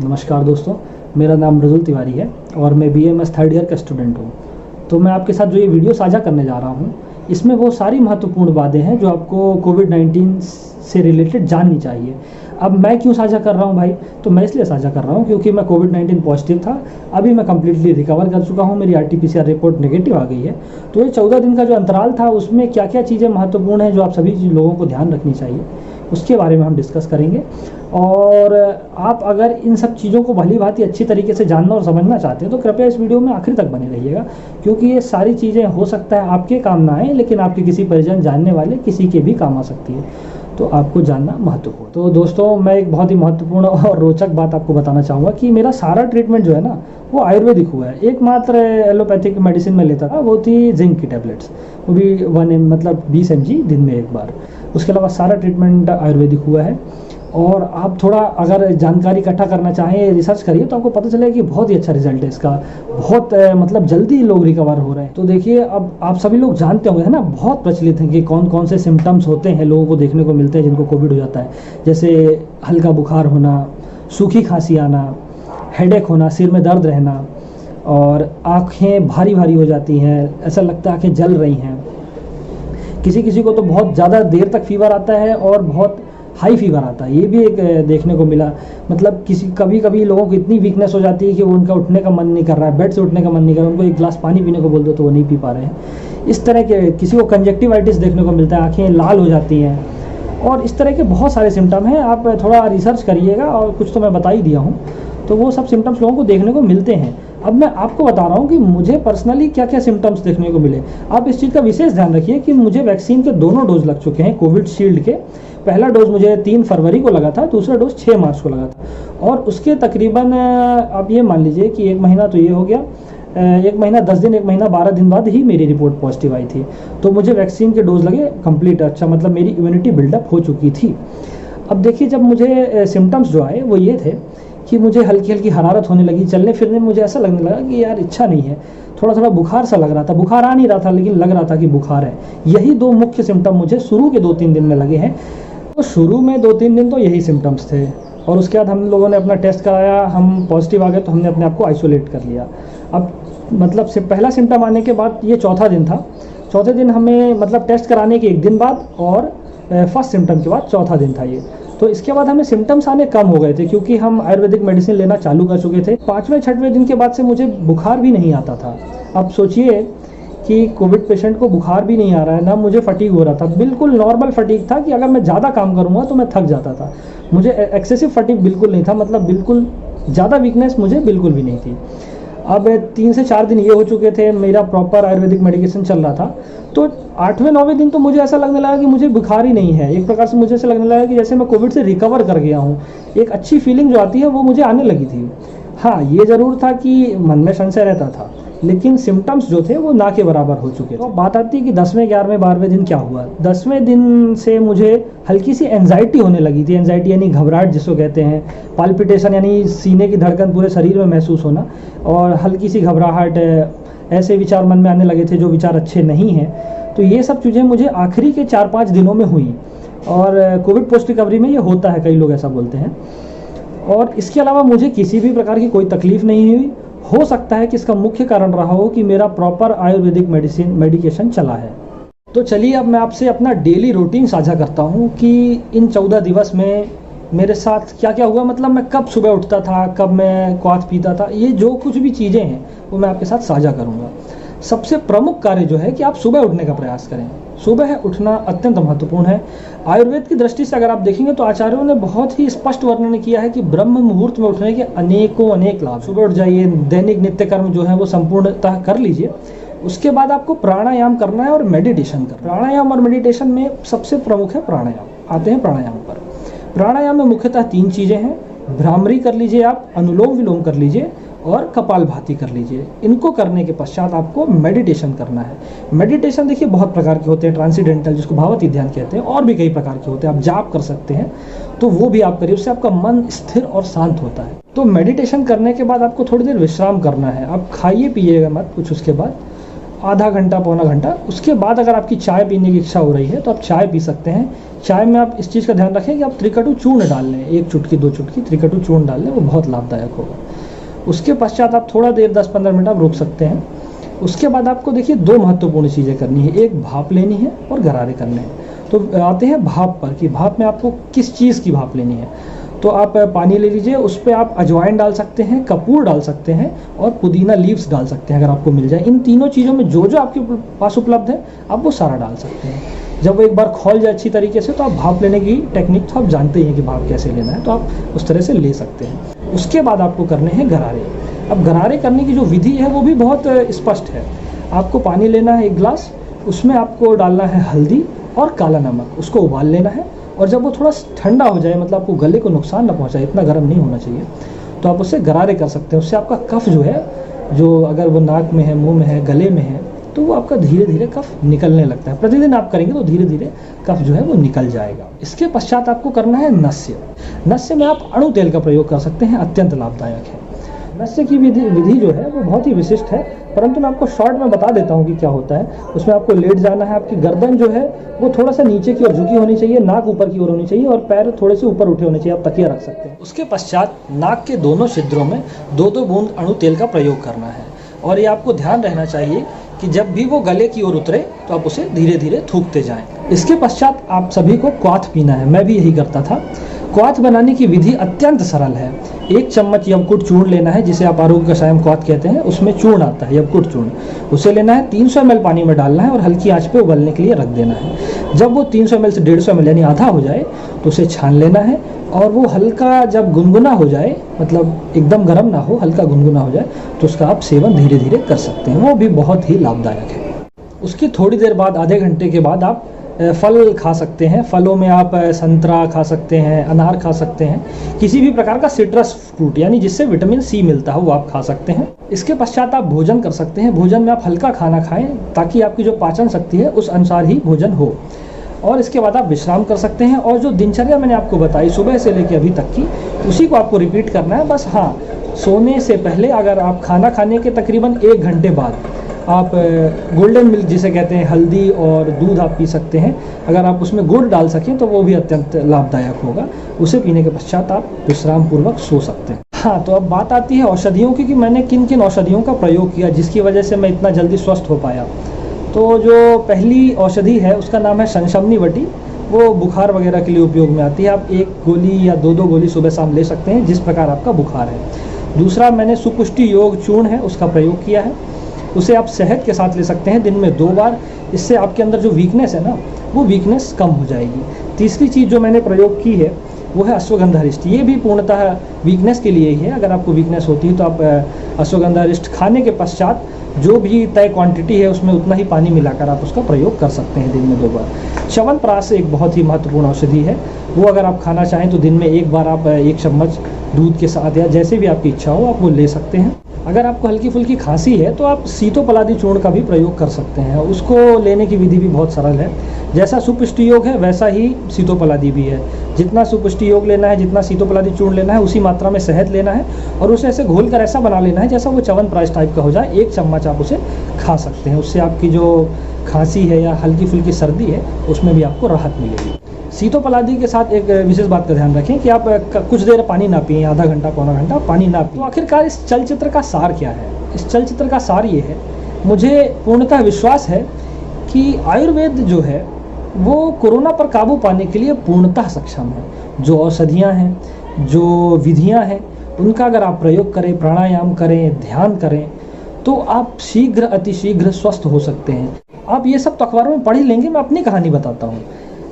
नमस्कार दोस्तों, मेरा नाम मृदुल तिवारी है और मैं BMS थर्ड ईयर का स्टूडेंट हूँ। तो मैं आपके साथ जो ये वीडियो साझा करने जा रहा हूँ, इसमें वो सारी महत्वपूर्ण बातें हैं जो आपको कोविड-19 से रिलेटेड जाननी चाहिए। अब मैं क्यों साझा कर रहा हूँ भाई? तो मैं इसलिए साझा कर रहा हूँ क्योंकि मैं कोविड-19 पॉजिटिव था। अभी मैं कम्प्लीटली रिकवर कर चुका हूँ, मेरी RT-PCR रिपोर्ट नेगेटिव आ गई है। तो ये 14 दिन का जो अंतराल था, उसमें क्या क्या चीज़ें महत्वपूर्ण हैं जो आप सभी लोगों को ध्यान रखनी चाहिए, उसके बारे में हम डिस्कस करेंगे। और आप अगर इन सब चीज़ों को भली भांति अच्छी तरीके से जानना और समझना चाहते हैं तो कृपया इस वीडियो में आखिर तक बने रहिएगा, क्योंकि ये सारी चीज़ें हो सकता है आपके काम ना आए, लेकिन आपके किसी परिजन, जानने वाले किसी के भी काम आ सकती है। तो आपको जानना महत्वपूर्ण। तो दोस्तों, मैं एक बहुत ही महत्वपूर्ण और रोचक बात आपको बताना चाहूँगा कि मेरा सारा ट्रीटमेंट जो है ना, वो आयुर्वेदिक हुआ है। एकमात्र एलोपैथिक मेडिसिन में लेता था, वो थी जिंक की टैबलेट्स, वो भी 20 mg दिन में एक बार। उसके अलावा सारा ट्रीटमेंट आयुर्वेदिक हुआ है। और आप थोड़ा अगर जानकारी इकट्ठा करना चाहें, रिसर्च करिए, तो आपको पता चलेगा कि बहुत ही अच्छा रिजल्ट है इसका। बहुत मतलब जल्दी लोग रिकवर हो रहे हैं। तो देखिए, अब आप सभी लोग जानते होंगे, है ना, बहुत प्रचलित हैं कि कौन कौन से सिम्टम्स होते हैं लोगों को देखने को मिलते हैं जिनको कोविड हो जाता है। जैसे हल्का बुखार होना, सूखी खांसी आना, हेडेक होना, सिर में दर्द रहना, और आँखें भारी भारी हो जाती हैं, ऐसा लगता है आँखें जल रही हैं। किसी किसी को तो बहुत ज़्यादा देर तक फीवर आता है और बहुत हाई फीवर आता है, ये भी एक देखने को मिला। मतलब कभी कभी लोगों को इतनी वीकनेस हो जाती है कि वो उनका उठने का मन नहीं कर रहा है, बेड से उठने का मन नहीं कर रहा है, उनको एक गिलास पानी पीने को बोल दो तो वो नहीं पी पा रहे हैं। इस तरह के किसी को कंजक्टिवाइटिस देखने को मिलता है, आँखें लाल हो जाती हैं, और इस तरह के बहुत सारे सिम्टम हैं। आप थोड़ा रिसर्च करिएगा, और कुछ तो मैं बता ही दिया हूँ। तो वो सब सिम्टम्स लोगों को देखने को मिलते हैं। अब मैं आपको बता रहा हूँ कि मुझे पर्सनली क्या क्या सिम्टम्स देखने को मिले। आप इस चीज़ का विशेष ध्यान रखिए कि मुझे वैक्सीन के दोनों डोज लग चुके हैं कोविशील्ड के। पहला डोज मुझे 3 फरवरी को लगा था, दूसरा डोज 6 मार्च को लगा था। और उसके तकरीबन आप ये मान लीजिए कि 1 महीना तो ये हो गया, 1 महीना 10 दिन, 1 महीना 12 दिन बाद ही मेरी रिपोर्ट पॉजिटिव आई थी। तो मुझे वैक्सीन के डोज लगे कंप्लीट, अच्छा मतलब मेरी इम्यूनिटी बिल्डअप हो चुकी थी। अब देखिए, जब मुझे सिम्टम्स जो आए वो ये थे कि मुझे हल्की हल्की हरारत होने लगी, चलने फिरने में मुझे ऐसा लगने लगा कि यार इच्छा नहीं है, थोड़ा थोड़ा बुखार सा लग रहा था। बुखार आ नहीं रहा था, लेकिन लग रहा था कि बुखार है। यही 2 मुख्य सिम्टम मुझे शुरू के 2-3 दिन में लगे हैं। तो शुरू में 2-3 दिन तो यही सिम्टम्स थे, और उसके बाद हम लोगों ने अपना टेस्ट कराया, हम पॉजिटिव आ गए, तो हमने अपने आप को आइसोलेट कर लिया। अब मतलब से पहला सिम्टम आने के बाद ये चौथा दिन था। चौथे दिन हमें मतलब टेस्ट कराने के 1 दिन बाद, और फर्स्ट सिम्टम के बाद चौथा दिन था ये। तो इसके बाद हमें सिम्टम्स आने कम हो गए थे, क्योंकि हम आयुर्वेदिक मेडिसिन लेना चालू कर चुके थे। 5वें-6वें दिन के बाद से मुझे बुखार भी नहीं आता था। अब सोचिए कि कोविड पेशेंट को बुखार भी नहीं आ रहा है, ना मुझे फटीग हो रहा था, बिल्कुल नॉर्मल फटीग था कि अगर मैं ज़्यादा काम करूँगा तो मैं थक जाता था। मुझे एक्सेसिव फटीग बिल्कुल नहीं था, मतलब बिल्कुल ज़्यादा वीकनेस मुझे बिल्कुल भी नहीं थी। अब 3 से 4 दिन ये हो चुके थे, मेरा प्रॉपर आयुर्वेदिक मेडिकेशन चल रहा था। तो 8वें-9वें दिन तो मुझे ऐसा लगने लगा कि मुझे बुखार ही नहीं है। एक प्रकार से मुझे ऐसा लगने लगा कि जैसे मैं कोविड से रिकवर कर गया हूँ। एक अच्छी फीलिंग जो आती है वो मुझे आने लगी थी। हाँ, ये ज़रूर था कि मन में संशय रहता था, लेकिन सिम्टम्स जो थे वो ना के बराबर हो चुके थे। तो बात आती है कि 10वें, 11वें, 12वें दिन क्या हुआ। 10वें दिन से मुझे हल्की सी एंजाइटी होने लगी थी। एंजाइटी यानी घबराहट जिसको कहते हैं, पाल्पिटेशन यानी सीने की धड़कन पूरे शरीर में महसूस होना, और हल्की सी घबराहट, ऐसे विचार मन में आने लगे थे जो विचार अच्छे नहीं हैं। तो ये सब चीज़ें मुझे आखिरी के 4-5 दिनों में हुई, और कोविड पोस्ट रिकवरी में ये होता है, कई लोग ऐसा बोलते हैं। और इसके अलावा मुझे किसी भी प्रकार की कोई तकलीफ नहीं हुई। हो सकता है कि इसका मुख्य कारण रहा हो कि मेरा प्रॉपर आयुर्वेदिक मेडिकेशन चला है। तो चलिए, अब मैं आपसे अपना डेली रूटीन साझा करता हूँ कि इन 14 दिवस में मेरे साथ क्या क्या हुआ। मतलब मैं कब सुबह उठता था, कब मैं क्वाथ पीता था, ये जो कुछ भी चीज़ें हैं वो मैं आपके साथ साझा करूँगा। सबसे प्रमुख कार्य जो है कि आप सुबह उठने का प्रयास करें। सुबह उठना अत्यंत महत्वपूर्ण है। आयुर्वेद की दृष्टि से अगर आप देखेंगे तो आचार्यों ने बहुत ही स्पष्ट वर्णन किया है कि ब्रह्म मुहूर्त में उठने के अनेक लाभ। सुबह उठ जाइए, दैनिक नित्य कर्म जो है वो संपूर्णतः कर लीजिए। उसके बाद आपको प्राणायाम करना है और मेडिटेशन करना। प्राणायाम और मेडिटेशन में सबसे प्रमुख है प्राणायाम। आते हैं प्राणायाम पर। प्राणायाम में मुख्यतः 3 चीज़ें हैं। भ्रामरी कर लीजिए, आप अनुलोम विलोम कर लीजिए, और कपालभाति कर लीजिए। इनको करने के पश्चात आपको मेडिटेशन करना है। मेडिटेशन देखिए बहुत प्रकार के होते हैं, ट्रांसेंडेंटल जिसको भावातीत ध्यान कहते हैं, और भी कई प्रकार के होते हैं। आप जाप कर सकते हैं, तो वो भी आप करिए, उससे आपका मन स्थिर और शांत होता है। तो मेडिटेशन करने के बाद आपको थोड़ी देर विश्राम करना है। आप खाइए पिइएगा मत कुछ उसके बाद, आधा घंटा पौना घंटा। उसके बाद अगर आपकी चाय पीने की इच्छा हो रही है तो आप चाय पी सकते हैं। चाय में आप इस चीज़ का ध्यान रखें कि आप त्रिकटु चूर्ण डाल लें, 1 चुटकी 2 चुटकी त्रिकटु चूर्ण डाल लें, वो बहुत लाभदायक होगा। उसके पश्चात आप थोड़ा देर 10-15 मिनट आप रोक सकते हैं। उसके बाद आपको देखिए 2 महत्वपूर्ण चीज़ें करनी है, एक भाप लेनी है और गरारे करने हैं। तो आते हैं भाप पर कि भाप में आपको किस चीज़ की भाप लेनी है। तो आप पानी ले लीजिए, उस पर आप अजवाइन डाल सकते हैं, कपूर डाल सकते हैं और पुदीना लीव्स डाल सकते हैं अगर आपको मिल जाए। इन तीनों चीज़ों में जो जो आपके पास उपलब्ध है आप वो सारा डाल सकते हैं। जब वो एक बार खौल जाए अच्छी तरीके से तो आप भाप लेने की टेक्निक तो आप जानते ही हैं कि भाप कैसे लेना है, तो आप उस तरह से ले सकते हैं। उसके बाद आपको करने हैं गरारे। अब गरारे करने की जो विधि है वो भी बहुत स्पष्ट है। आपको पानी लेना है 1 गिलास, उसमें आपको डालना है हल्दी और काला नमक, उसको उबाल लेना है। और जब वो थोड़ा ठंडा हो जाए, मतलब आपको गले को नुकसान ना पहुंचाए, इतना गर्म नहीं होना चाहिए, तो आप उससे गरारे कर सकते हैं। उससे आपका कफ जो है, जो अगर वो नाक में है, मुंह में है, गले में है, तो वो आपका धीरे धीरे कफ निकलने लगता है। प्रतिदिन आप करेंगे तो धीरे धीरे कफ जो है वो निकल जाएगा। इसके पश्चात आपको करना है नस्य। नस्य में आप अणु तेल का प्रयोग कर सकते हैं, अत्यंत लाभदायक है। नस्य की विधि जो है वो बहुत ही विशिष्ट है, परंतु मैं आपको शॉर्ट में बता देता हूँ कि क्या होता है। उसमें आपको लेट जाना है, आपकी गर्दन जो है वो थोड़ा सा नीचे की ओर झुकी होनी चाहिए, नाक ऊपर की ओर होनी चाहिए और पैर थोड़े से ऊपर उठे होने चाहिए, आप तकिया रख सकते हैं। उसके पश्चात नाक के दोनों छिद्रों में 2-2 बूंद अणु तेल का प्रयोग करना है। और ये आपको ध्यान रहना चाहिए कि जब भी वो गले की ओर उतरे तो आप उसे धीरे धीरे थूकते जाएं। इसके पश्चात आप सभी को क्वाथ पीना है, मैं भी यही करता था। क्वाथ बनाने की विधि अत्यंत सरल है। 1 चम्मच यवकुट चूर्ण लेना है, जिसे आप आरोग्य कषायम क्वाथ कहते हैं, उसमें चूर्ण आता है यवकुट चूर्ण। उसे लेना है, 300 ml पानी में डालना है और हल्की आंच पे उबलने के लिए रख देना है। जब वो 300 ml से 150 ml यानी आधा हो जाए तो उसे छान लेना है और वो हल्का जब गुनगुना हो जाए, मतलब एकदम गर्म ना हो, हल्का गुनगुना हो जाए, तो उसका आप सेवन धीरे धीरे कर सकते हैं। वो भी बहुत ही लाभदायक है। उसकी थोड़ी देर बाद, आधे घंटे के बाद आप फल खा सकते हैं। फलों में आप संतरा खा सकते हैं, अनार खा सकते हैं, किसी भी प्रकार का सिट्रस फ्रूट यानी जिससे विटामिन सी मिलता है वो आप खा सकते हैं। इसके पश्चात आप भोजन कर सकते हैं। भोजन में आप हल्का खाना खाएं ताकि आपकी जो पाचन शक्ति है उस अनुसार ही भोजन हो। और इसके बाद आप विश्राम कर सकते हैं। और जो दिनचर्या मैंने आपको बताई सुबह से लेकर अभी तक की, उसी को आपको रिपीट करना है। बस हाँ, सोने से पहले अगर आप खाना खाने के तकरीबन 1 घंटे बाद आप गोल्डन मिल्क जिसे कहते हैं, हल्दी और दूध आप पी सकते हैं। अगर आप उसमें गुड़ डाल सकें तो वो भी अत्यंत लाभदायक होगा। उसे पीने के पश्चात आप विश्राम पूर्वक सो सकते हैं। हाँ, तो अब बात आती है औषधियों की कि मैंने किन किन औषधियों का प्रयोग किया जिसकी वजह से मैं इतना जल्दी स्वस्थ हो पाया। तो जो पहली औषधि है उसका नाम है शंशमनी वटी। वो बुखार वगैरह के लिए उपयोग में आती है। आप 1 गोली या 2-2 गोली सुबह शाम ले सकते हैं जिस प्रकार आपका बुखार है। दूसरा मैंने सुपुष्टि योग चूर्ण है उसका प्रयोग किया है। उसे आप शहद के साथ ले सकते हैं दिन में 2 बार। इससे आपके अंदर जो वीकनेस है ना, वो वीकनेस कम हो जाएगी। तीसरी चीज़ जो मैंने प्रयोग की है वो है अश्वगंधारिष्ट। ये भी पूर्णतः वीकनेस के लिए ही है। अगर आपको वीकनेस होती है तो आप अश्वगंधारिष्ट खाने के पश्चात जो भी तय क्वांटिटी है उसमें उतना ही पानी मिलाकर आप उसका प्रयोग कर सकते हैं दिन में 2 बार। च्यवनप्राश एक बहुत ही महत्वपूर्ण औषधि है। वो अगर आप खाना चाहें तो दिन में 1 बार आप 1 चम्मच दूध के साथ या जैसे भी आपकी इच्छा हो आप वो ले सकते हैं। अगर आपको हल्की फुल्की खांसी है तो आप सीतोपलादी चूर्ण का भी प्रयोग कर सकते हैं। उसको लेने की विधि भी बहुत सरल है। जैसा सुपुष्टि योग है वैसा ही सीतोपलादी भी है। जितना सुपुष्टि योग लेना है, जितना सीतोपलादी चूर्ण लेना है, उसी मात्रा में शहद लेना है और उसे ऐसे घोल कर ऐसा बना लेना है जैसा वो च्यवनप्राश टाइप का हो जाए। 1 चम्मच आप उसे खा सकते हैं। उससे आपकी जो खांसी है या हल्की फुल्की सर्दी है उसमें भी आपको राहत मिलेगी। सीतोपलादी के साथ एक विशेष बात का ध्यान रखें कि आप कुछ देर पानी ना पिएं, आधा घंटा पौना घंटा पानी ना पिएं। तो आखिरकार इस चलचित्र का सार क्या है? इस चलचित्र का सार ये है, मुझे पूर्णतः विश्वास है कि आयुर्वेद जो है वो कोरोना पर काबू पाने के लिए पूर्णतः सक्षम है। जो औषधियाँ हैं, जो विधियाँ हैं, उनका अगर आप प्रयोग करें, प्राणायाम करें, ध्यान करें, तो आप शीघ्र अतिशीघ्र स्वस्थ हो सकते हैं। आप ये सब तो अखबारों में पढ़ ही लेंगे। मैं अपनी कहानी बताता हूँ।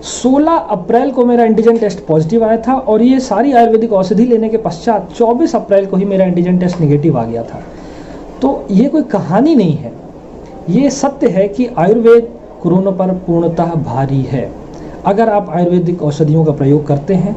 16 अप्रैल को मेरा एंटीजन टेस्ट पॉजिटिव आया था और ये सारी आयुर्वेदिक औषधि लेने के पश्चात 24 अप्रैल को ही मेरा एंटीजन टेस्ट निगेटिव आ गया था। तो ये कोई कहानी नहीं है, ये सत्य है कि आयुर्वेद कोरोना पर पूर्णतः भारी है। अगर आप आयुर्वेदिक औषधियों का प्रयोग करते हैं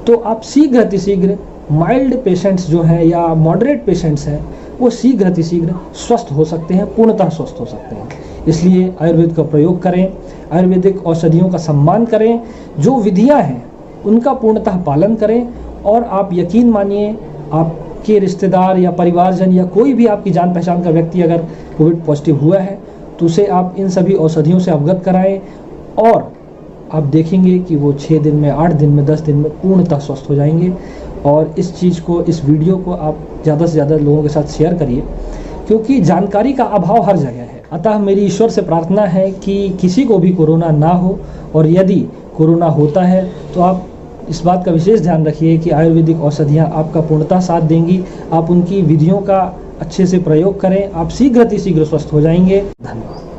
तो आप शीघ्र अतिशीघ्र, माइल्ड पेशेंट्स जो हैं या मॉडरेट पेशेंट्स हैं, वो शीघ्र अतिशीघ्र स्वस्थ हो सकते हैं, पूर्णतः स्वस्थ हो सकते हैं। इसलिए आयुर्वेद का प्रयोग करें, आयुर्वेदिक औषधियों का सम्मान करें, जो विधियां हैं उनका पूर्णतः पालन करें। और आप यकीन मानिए, आपके रिश्तेदार या परिवारजन या कोई भी आपकी जान पहचान का व्यक्ति अगर कोविड पॉजिटिव हुआ है तो उसे आप इन सभी औषधियों से अवगत कराएं और आप देखेंगे कि वो 6 दिन में, 8 दिन में, 10 दिन में पूर्णतः स्वस्थ हो जाएंगे। और इस चीज़ को, इस वीडियो को आप ज़्यादा से ज़्यादा लोगों के साथ शेयर करिए, क्योंकि जानकारी का अभाव हर जगह है। अतः मेरी ईश्वर से प्रार्थना है कि किसी को भी कोरोना ना हो, और यदि कोरोना होता है तो आप इस बात का विशेष ध्यान रखिए कि आयुर्वेदिक औषधियाँ आपका पूर्णतः साथ देंगी। आप उनकी विधियों का अच्छे से प्रयोग करें, आप शीघ्र स्वस्थ हो जाएंगे। धन्यवाद।